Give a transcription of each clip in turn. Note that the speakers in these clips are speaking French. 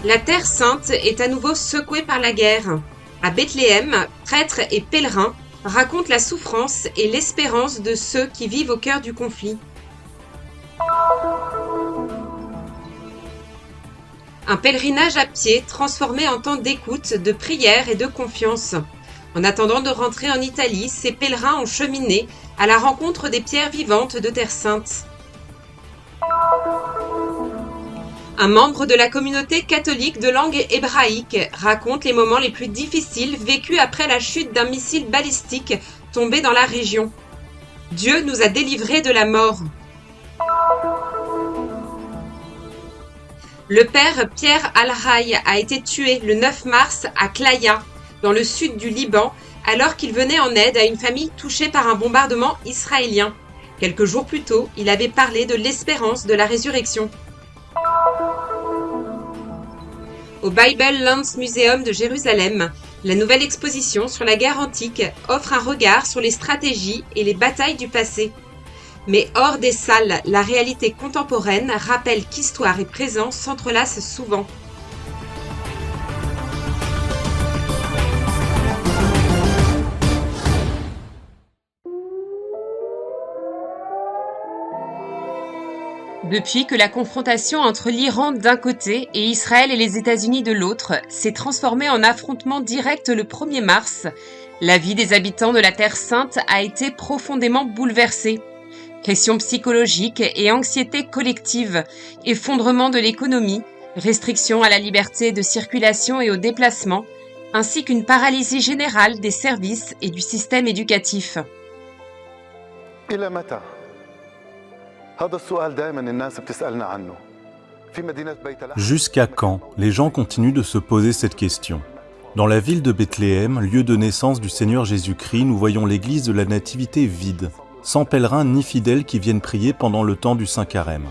La Terre Sainte est à nouveau secouée par la guerre. À Bethléem, prêtres et pèlerins racontent la souffrance et l'espérance de ceux qui vivent au cœur du conflit. Un pèlerinage à pied transformé en temps d'écoute, de prière et de confiance. En attendant de rentrer en Italie, ces pèlerins ont cheminé à la rencontre des pierres vivantes de Terre Sainte. Un membre de la communauté catholique de langue hébraïque raconte les moments les plus difficiles vécus après la chute d'un missile balistique tombé dans la région. Dieu nous a délivrés de la mort. Le père Pierre Al-Ray a été tué le 9 mars à Klaya, dans le sud du Liban, alors qu'il venait en aide à une famille touchée par un bombardement israélien. Quelques jours plus tôt, il avait parlé de l'espérance de la résurrection. Au Bible Lands Museum de Jérusalem, la nouvelle exposition sur la guerre antique offre un regard sur les stratégies et les batailles du passé. Mais hors des salles, la réalité contemporaine rappelle qu'histoire et présent s'entrelacent souvent. Depuis que la confrontation entre l'Iran d'un côté et Israël et les États-Unis de l'autre s'est transformée en affrontement direct le 1er mars, la vie des habitants de la Terre Sainte a été profondément bouleversée. Pression psychologique et anxiété collective, effondrement de l'économie, restrictions à la liberté de circulation et au déplacement, ainsi qu'une paralysie générale des services et du système éducatif. Jusqu'à quand les gens continuent de se poser cette question? Dans la ville de Bethléem, lieu de naissance du Seigneur Jésus-Christ, nous voyons l'église de la Nativité vide, sans pèlerins ni fidèles qui viennent prier pendant le temps du Saint Carême.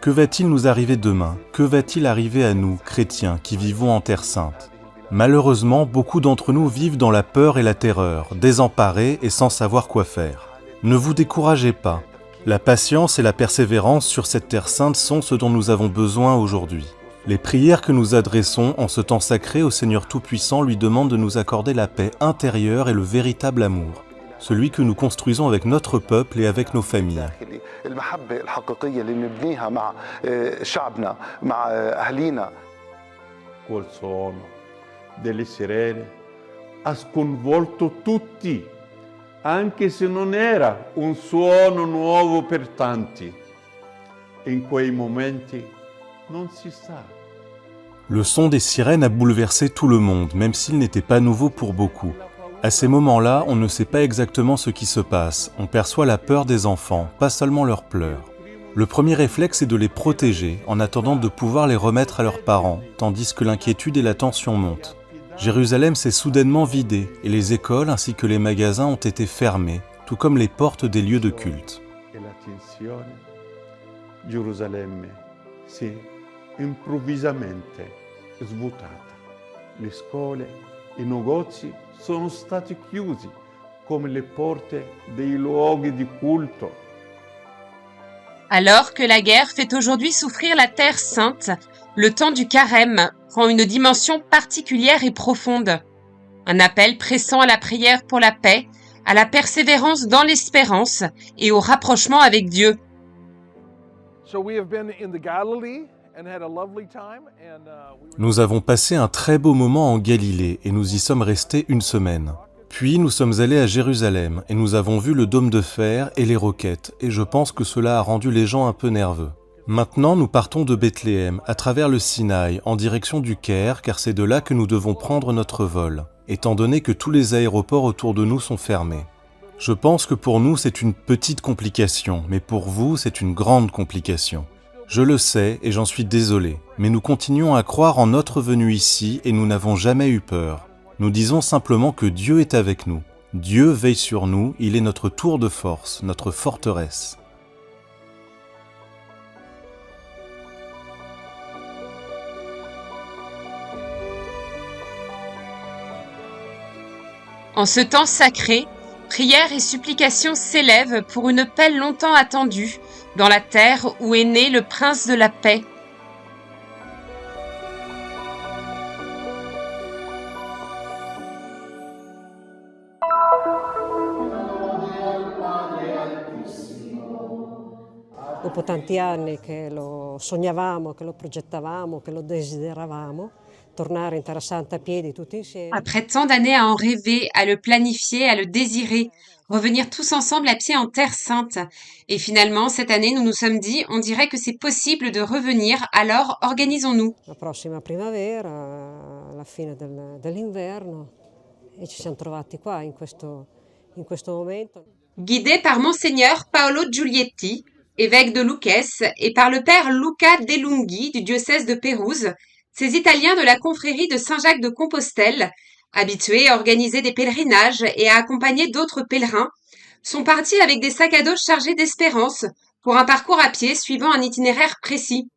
Que va-t-il nous arriver demain? Que va-t-il arriver à nous, chrétiens, qui vivons en Terre Sainte? Malheureusement, beaucoup d'entre nous vivent dans la peur et la terreur, désemparés et sans savoir quoi faire. Ne vous découragez pas. La patience et la persévérance sur cette Terre Sainte sont ce dont nous avons besoin aujourd'hui. Les prières que nous adressons en ce temps sacré au Seigneur Tout-Puissant lui demandent de nous accorder la paix intérieure et le véritable amour, celui que nous construisons avec notre peuple et avec nos familles. Col suono delle sirene ha sconvolto tutti, anche se non era un suono nuovo per tanti. In quei momenti non si sa. Le son des sirènes a bouleversé tout le monde, même s'il n'était pas nouveau pour beaucoup. À ces moments-là, on ne sait pas exactement ce qui se passe. On perçoit la peur des enfants, pas seulement leurs pleurs. Le premier réflexe est de les protéger, en attendant de pouvoir les remettre à leurs parents, tandis que l'inquiétude et la tension montent. Jérusalem s'est soudainement vidée, et les écoles ainsi que les magasins ont été fermés, tout comme les portes des lieux de culte. Gerusalemme si è improvvisamente svuotata. Le scuole, i negozi sono stati chiusi come le porte dei luoghi di culto. Alors que la guerre fait aujourd'hui souffrir la Terre Sainte, le temps du Carême prend une dimension particulière et profonde. Un appel pressant à la prière pour la paix, à la persévérance dans l'espérance et au rapprochement avec Dieu. Nous avons passé un très beau moment en Galilée et nous y sommes restés une semaine. Puis nous sommes allés à Jérusalem et nous avons vu le dôme de fer et les roquettes et je pense que cela a rendu les gens un peu nerveux. Maintenant nous partons de Bethléem à travers le Sinaï en direction du Caire car c'est de là que nous devons prendre notre vol, étant donné que tous les aéroports autour de nous sont fermés. Je pense que pour nous c'est une petite complication, mais pour vous c'est une grande complication. Je le sais et j'en suis désolé, mais nous continuons à croire en notre venue ici et nous n'avons jamais eu peur. Nous disons simplement que Dieu est avec nous. Dieu veille sur nous, il est notre tour de force, notre forteresse. En ce temps sacré, prières et supplications s'élèvent pour une paix longtemps attendue, dans la terre où est né le Prince de la paix. dopo tanti anni che lo sognavamo, che lo progettavamo, che lo desideravamo, tornare in Terra Santa a piedi tutti insieme. Après tant d'années à en rêver, à le planifier, à le désirer, revenir tous ensemble à pied en Terre Sainte. Et finalement, cette année, nous nous sommes dit, on dirait que c'est possible de revenir, alors organisons-nous. La prossima primavera, alla fine dell'inverno, e ci siamo trovati qua in questo momento. Guidé par Monseigneur Paolo Giulietti, évêque de Lucques, et par le père Luca De Lunghi du diocèse de Pérouse, ces Italiens de la confrérie de Saint-Jacques de Compostelle, habitués à organiser des pèlerinages et à accompagner d'autres pèlerins, sont partis avec des sacs à dos chargés d'espérance pour un parcours à pied suivant un itinéraire précis.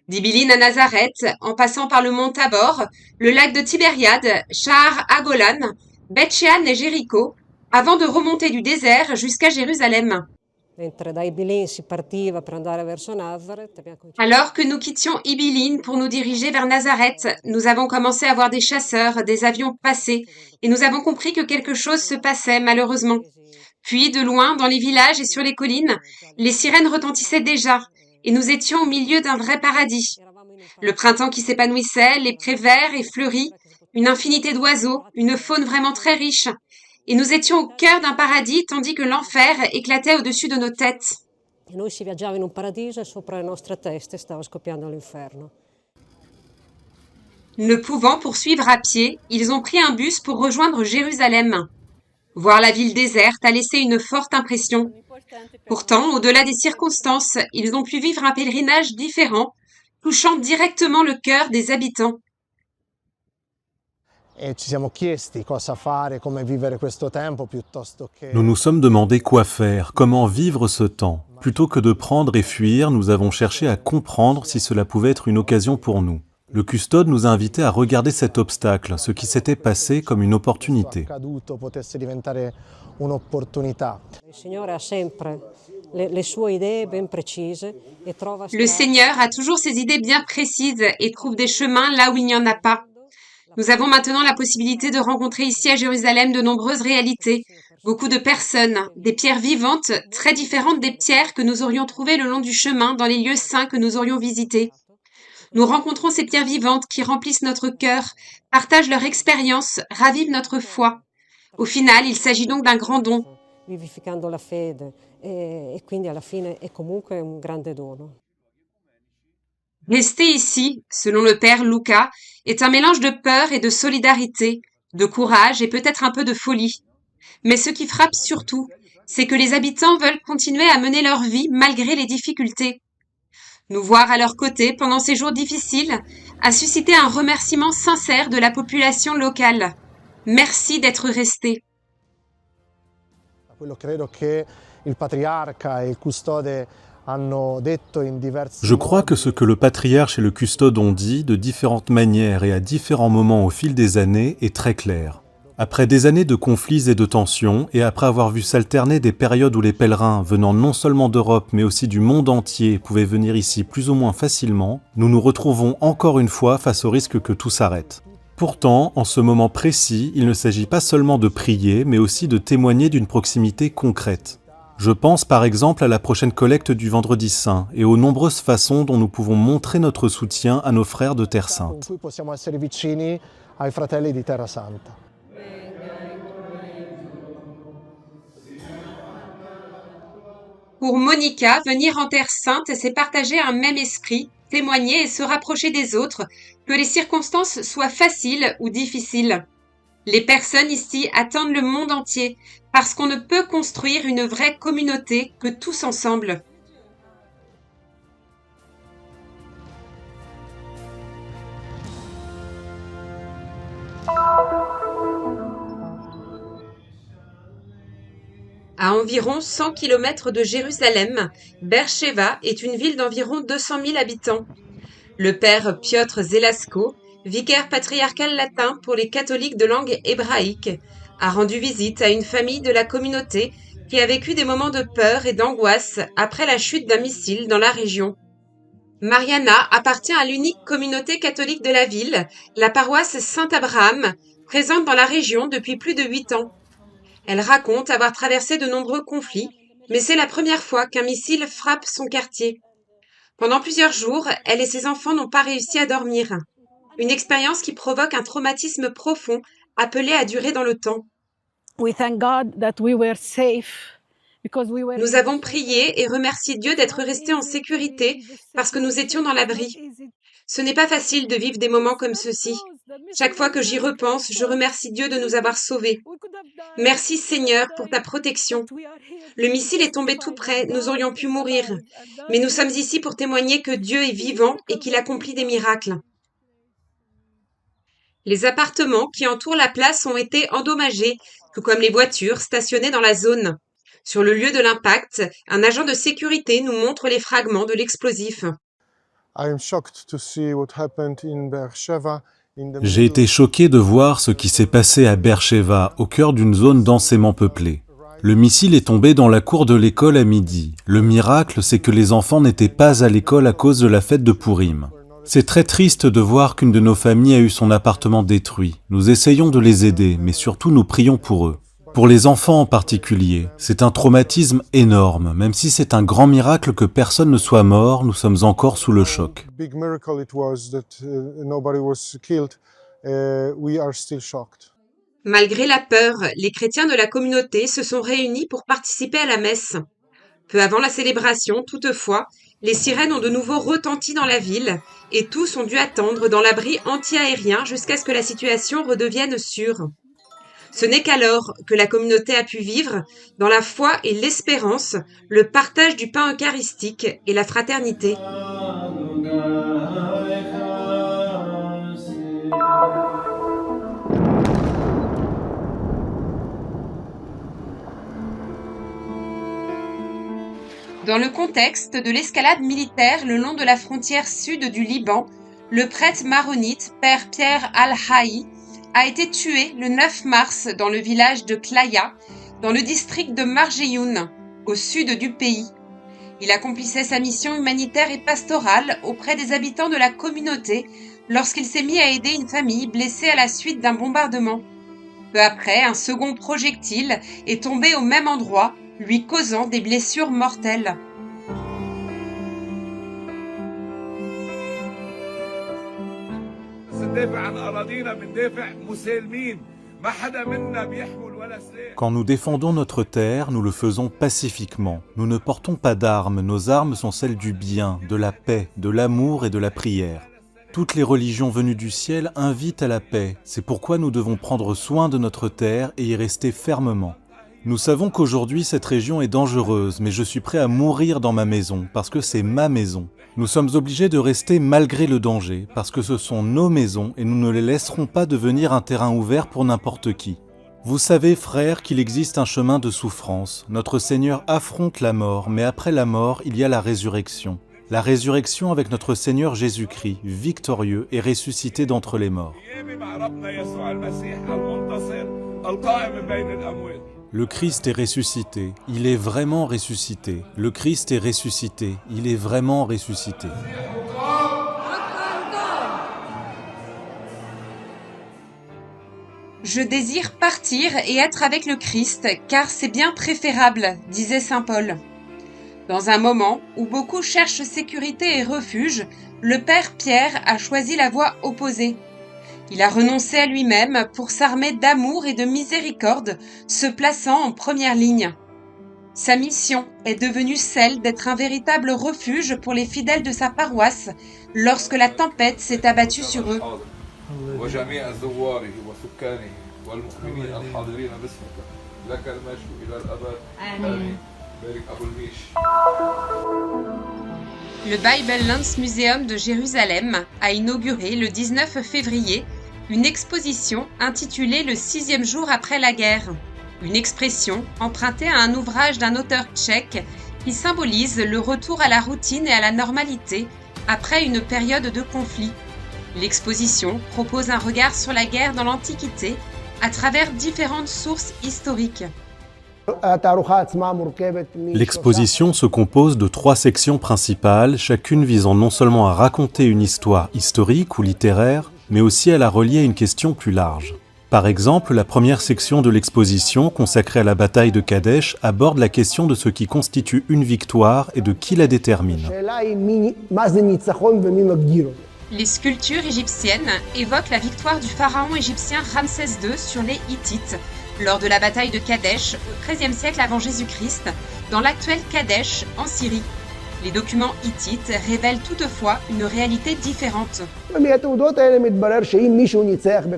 D'Ibiline à Nazareth, en passant par le mont Tabor, le lac de Tibériade, Shahar Agolan, Beth Shean et Jéricho, avant de remonter du désert jusqu'à Jérusalem. Alors que nous quittions Ibilin pour nous diriger vers Nazareth, nous avons commencé à voir des chasseurs, des avions passer, et nous avons compris que quelque chose se passait malheureusement. Puis, de loin, dans les villages et sur les collines, les sirènes retentissaient déjà, et nous étions au milieu d'un vrai paradis. Le printemps qui s'épanouissait, les prés verts et fleuris, une infinité d'oiseaux, une faune vraiment très riche. Et nous étions au cœur d'un paradis tandis que l'enfer éclatait au-dessus de nos têtes. Ne pouvant poursuivre à pied, ils ont pris un bus pour rejoindre Jérusalem. Voir la ville déserte a laissé une forte impression. Pourtant, au-delà des circonstances, ils ont pu vivre un pèlerinage différent, touchant directement le cœur des habitants. Nous nous sommes demandé quoi faire, comment vivre ce temps. Plutôt que de prendre et fuir, nous avons cherché à comprendre si cela pouvait être une occasion pour nous. Le custode nous a invités à regarder cet obstacle, ce qui s'était passé comme une opportunité. Le Seigneur a toujours ses idées bien précises et trouve des chemins là où il n'y en a pas. Nous avons maintenant la possibilité de rencontrer ici à Jérusalem de nombreuses réalités, beaucoup de personnes, des pierres vivantes très différentes des pierres que nous aurions trouvées le long du chemin dans les lieux saints que nous aurions visités. Nous rencontrons ces pierres vivantes qui remplissent notre cœur, partagent leur expérience, ravivent notre foi. Au final, il s'agit donc d'un grand don. Rester ici, selon le père Luca, est un mélange de peur et de solidarité, de courage et peut-être un peu de folie. Mais ce qui frappe surtout, c'est que les habitants veulent continuer à mener leur vie malgré les difficultés. Nous voir à leur côté pendant ces jours difficiles a suscité un remerciement sincère de la population locale. Merci d'être restés. Je crois que ce que le patriarche et le custode ont dit de différentes manières et à différents moments au fil des années est très clair. Après des années de conflits et de tensions, et après avoir vu s'alterner des périodes où les pèlerins, venant non seulement d'Europe mais aussi du monde entier, pouvaient venir ici plus ou moins facilement, nous nous retrouvons encore une fois face au risque que tout s'arrête. Pourtant, en ce moment précis, il ne s'agit pas seulement de prier, mais aussi de témoigner d'une proximité concrète. Je pense par exemple à la prochaine collecte du Vendredi Saint et aux nombreuses façons dont nous pouvons montrer notre soutien à nos frères de Terre Sainte. Pour Monica, venir en Terre Sainte, c'est partager un même esprit, témoigner et se rapprocher des autres, que les circonstances soient faciles ou difficiles. Les personnes ici attendent le monde entier, parce qu'on ne peut construire une vraie communauté que tous ensemble. À environ 100 km de Jérusalem, Beersheva est une ville d'environ 200 000 habitants. Le père Piotr Zelasko, vicaire patriarcal latin pour les catholiques de langue hébraïque, a rendu visite à une famille de la communauté qui a vécu des moments de peur et d'angoisse après la chute d'un missile dans la région. Mariana appartient à l'unique communauté catholique de la ville, la paroisse Saint-Abraham, présente dans la région depuis plus de 8 ans. Elle raconte avoir traversé de nombreux conflits, mais c'est la première fois qu'un missile frappe son quartier. Pendant plusieurs jours, elle et ses enfants n'ont pas réussi à dormir. Une expérience qui provoque un traumatisme profond, appelé à durer dans le temps. Nous avons prié et remercié Dieu d'être restés en sécurité parce que nous étions dans l'abri. Ce n'est pas facile de vivre des moments comme ceux-ci. Chaque fois que j'y repense, je remercie Dieu de nous avoir sauvés. Merci Seigneur pour ta protection. Le missile est tombé tout près, nous aurions pu mourir. Mais nous sommes ici pour témoigner que Dieu est vivant et qu'il accomplit des miracles. Les appartements qui entourent la place ont été endommagés, tout comme les voitures stationnées dans la zone. Sur le lieu de l'impact, un agent de sécurité nous montre les fragments de l'explosif. J'ai été choqué de voir ce qui s'est passé à Beersheva, au cœur d'une zone densément peuplée. Le missile est tombé dans la cour de l'école à midi. Le miracle, c'est que les enfants n'étaient pas à l'école à cause de la fête de Pourim. C'est très triste de voir qu'une de nos familles a eu son appartement détruit. Nous essayons de les aider, mais surtout nous prions pour eux. Pour les enfants en particulier, c'est un traumatisme énorme. Même si c'est un grand miracle que personne ne soit mort, nous sommes encore sous le choc. Malgré la peur, les chrétiens de la communauté se sont réunis pour participer à la messe. Peu avant la célébration, toutefois, les sirènes ont de nouveau retenti dans la ville et tous ont dû attendre dans l'abri anti-aérien jusqu'à ce que la situation redevienne sûre. Ce n'est qu'alors que la communauté a pu vivre, dans la foi et l'espérance, le partage du pain eucharistique et la fraternité. Dans le contexte de l'escalade militaire le long de la frontière sud du Liban, le prêtre maronite, Père Pierre Al-Haï, a été tué le 9 mars dans le village de Klaya, dans le district de Marjeyoun, au sud du pays. Il accomplissait sa mission humanitaire et pastorale auprès des habitants de la communauté lorsqu'il s'est mis à aider une famille blessée à la suite d'un bombardement. Peu après, un second projectile est tombé au même endroit, lui causant des blessures mortelles. Quand nous défendons notre terre, nous le faisons pacifiquement. Nous ne portons pas d'armes, nos armes sont celles du bien, de la paix, de l'amour et de la prière. Toutes les religions venues du ciel invitent à la paix, c'est pourquoi nous devons prendre soin de notre terre et y rester fermement. Nous savons qu'aujourd'hui cette région est dangereuse, mais je suis prêt à mourir dans ma maison, parce que c'est ma maison. Nous sommes obligés de rester malgré le danger, parce que ce sont nos maisons et nous ne les laisserons pas devenir un terrain ouvert pour n'importe qui. Vous savez, frères, qu'il existe un chemin de souffrance. Notre Seigneur affronte la mort, mais après la mort, il y a la résurrection. La résurrection avec notre Seigneur Jésus-Christ, victorieux et ressuscité d'entre les morts. Le Christ est ressuscité, il est vraiment ressuscité. Le Christ est ressuscité, il est vraiment ressuscité. Je désire partir et être avec le Christ, car c'est bien préférable, disait saint Paul. Dans un moment où beaucoup cherchent sécurité et refuge, le Père Pierre a choisi la voie opposée. Il a renoncé à lui-même pour s'armer d'amour et de miséricorde, se plaçant en première ligne. Sa mission est devenue celle d'être un véritable refuge pour les fidèles de sa paroisse lorsque la tempête s'est abattue sur eux. Le Bible Lands Museum de Jérusalem a inauguré le 19 février une exposition intitulée « Le 6e jour après la guerre », une expression empruntée à un ouvrage d'un auteur tchèque qui symbolise le retour à la routine et à la normalité après une période de conflit. L'exposition propose un regard sur la guerre dans l'Antiquité à travers différentes sources historiques. L'exposition se compose de 3 sections principales, chacune visant non seulement à raconter une histoire historique ou littéraire, mais aussi à la relier à une question plus large. Par exemple, la première section de l'exposition, consacrée à la bataille de Kadesh, aborde la question de ce qui constitue une victoire et de qui la détermine. Les sculptures égyptiennes évoquent la victoire du pharaon égyptien Ramsès II sur les Hittites lors de la bataille de Kadesh au XIIIe siècle avant Jésus-Christ, dans l'actuel Kadesh en Syrie. Les documents hittites révèlent toutefois une réalité différente.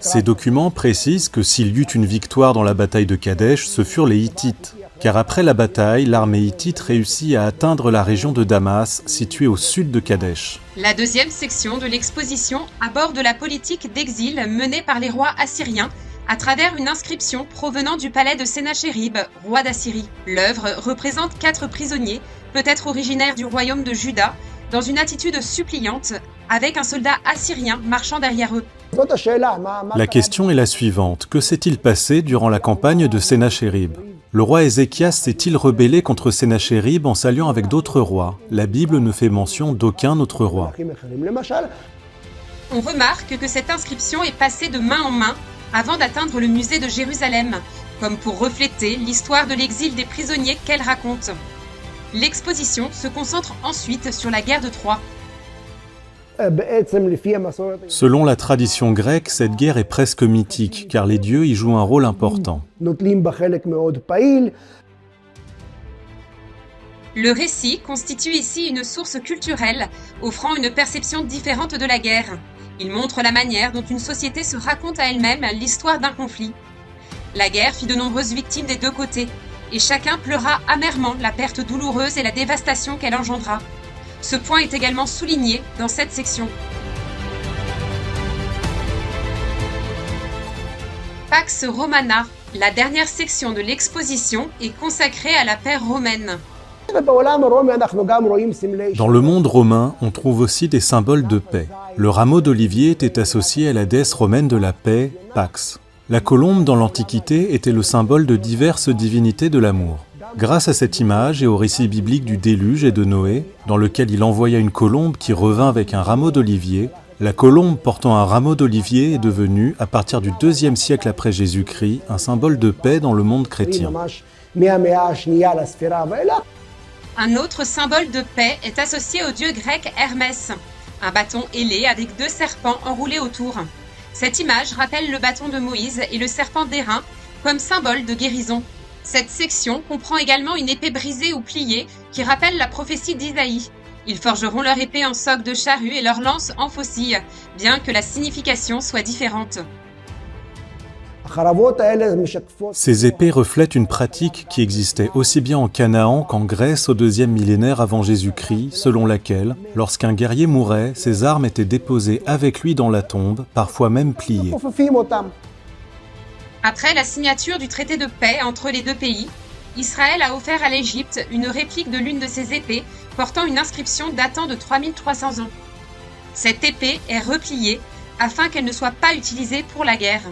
Ces documents précisent que s'il y eut une victoire dans la bataille de Kadesh, ce furent les Hittites. Car après la bataille, l'armée hittite réussit à atteindre la région de Damas, située au sud de Kadesh. La deuxième section de l'exposition aborde la politique d'exil menée par les rois assyriens à travers une inscription provenant du palais de Sennachérib, roi d'Assyrie. L'œuvre représente 4 prisonniers, peut-être originaires du royaume de Juda, dans une attitude suppliante, avec un soldat assyrien marchant derrière eux. La question est la suivante. Que s'est-il passé durant la campagne de Sennachérib ? Le roi Ézéchias s'est-il rebellé contre Sennachérib en s'alliant avec d'autres rois ? La Bible ne fait mention d'aucun autre roi. On remarque que cette inscription est passée de main en main avant d'atteindre le musée de Jérusalem, comme pour refléter l'histoire de l'exil des prisonniers qu'elle raconte. L'exposition se concentre ensuite sur la guerre de Troie. Selon la tradition grecque, cette guerre est presque mythique, car les dieux y jouent un rôle important. Le récit constitue ici une source culturelle, offrant une perception différente de la guerre. Il montre la manière dont une société se raconte à elle-même l'histoire d'un conflit. La guerre fit de nombreuses victimes des deux côtés, et chacun pleura amèrement la perte douloureuse et la dévastation qu'elle engendra. Ce point est également souligné dans cette section. Pax Romana, la dernière section de l'exposition, est consacrée à la paix romaine. Dans le monde romain, on trouve aussi des symboles de paix. Le rameau d'olivier était associé à la déesse romaine de la paix, Pax. La colombe dans l'Antiquité était le symbole de diverses divinités de l'amour. Grâce à cette image et au récit biblique du déluge et de Noé, dans lequel il envoya une colombe qui revint avec un rameau d'olivier, la colombe portant un rameau d'olivier est devenue, à partir du IIe siècle après Jésus-Christ, un symbole de paix dans le monde chrétien. Un autre symbole de paix est associé au dieu grec Hermès, un bâton ailé avec 2 serpents enroulés autour. Cette image rappelle le bâton de Moïse et le serpent d'airain comme symbole de guérison. Cette section comprend également une épée brisée ou pliée qui rappelle la prophétie d'Isaïe. Ils forgeront leur épée en soc de charrue et leur lance en faucille, bien que la signification soit différente. Ces épées reflètent une pratique qui existait aussi bien en Canaan qu'en Grèce au 2e millénaire avant Jésus-Christ, selon laquelle, lorsqu'un guerrier mourait, ses armes étaient déposées avec lui dans la tombe, parfois même pliées. Après la signature du traité de paix entre les deux pays, Israël a offert à l'Égypte une réplique de l'une de ses épées portant une inscription datant de 3300 ans. Cette épée est repliée afin qu'elle ne soit pas utilisée pour la guerre.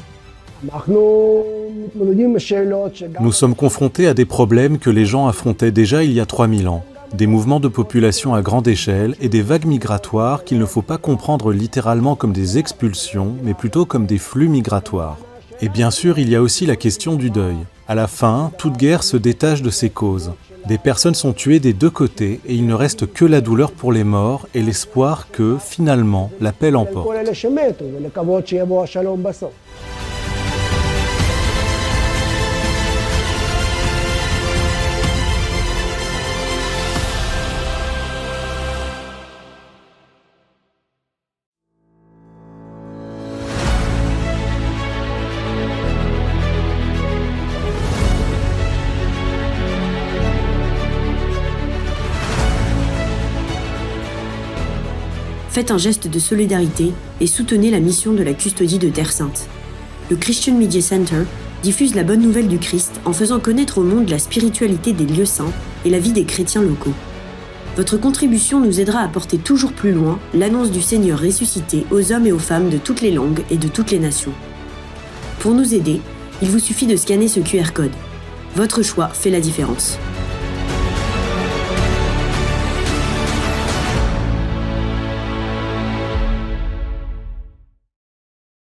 Nous sommes confrontés à des problèmes que les gens affrontaient déjà il y a 3000 ans. Des mouvements de population à grande échelle et des vagues migratoires qu'il ne faut pas comprendre littéralement comme des expulsions, mais plutôt comme des flux migratoires. Et bien sûr, il y a aussi la question du deuil. À la fin, toute guerre se détache de ses causes. Des personnes sont tuées des deux côtés et il ne reste que la douleur pour les morts et l'espoir que, finalement, la paix l'emporte. Faites un geste de solidarité et soutenez la mission de la custodie de Terre Sainte. Le Christian Media Center diffuse la bonne nouvelle du Christ en faisant connaître au monde la spiritualité des lieux saints et la vie des chrétiens locaux. Votre contribution nous aidera à porter toujours plus loin l'annonce du Seigneur ressuscité aux hommes et aux femmes de toutes les langues et de toutes les nations. Pour nous aider, il vous suffit de scanner ce QR code. Votre choix fait la différence.